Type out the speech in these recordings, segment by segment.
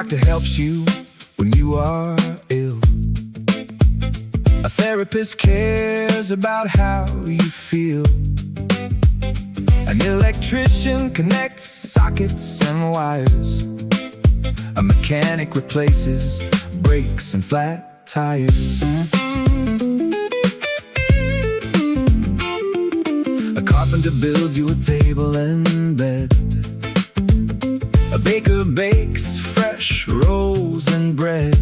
doctor helps you when you are ill. A therapist cares about how you feel. An electrician connects sockets and wires. A mechanic replaces brakes and flat tires. A carpenter builds you a table and bed. A baker bakes fresh rolls and bread.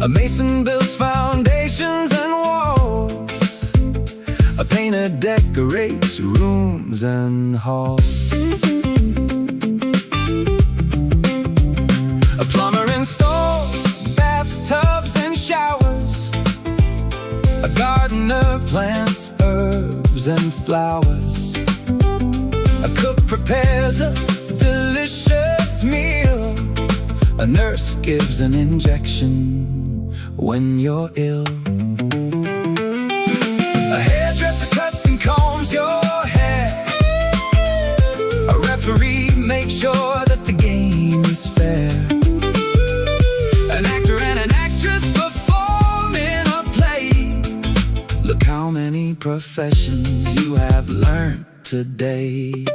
A mason builds foundations and walls. A painter decorates rooms and halls. A plumber installs bathtubs and showers. A gardener plants herbs and flowers. A cook prepares a delicious meal. A nurse gives an injection when you're ill. A hairdresser cuts and combs your hair. A referee makes sure that the game is fair. An actor and an actress perform in a play. Look how many professions you have learned today.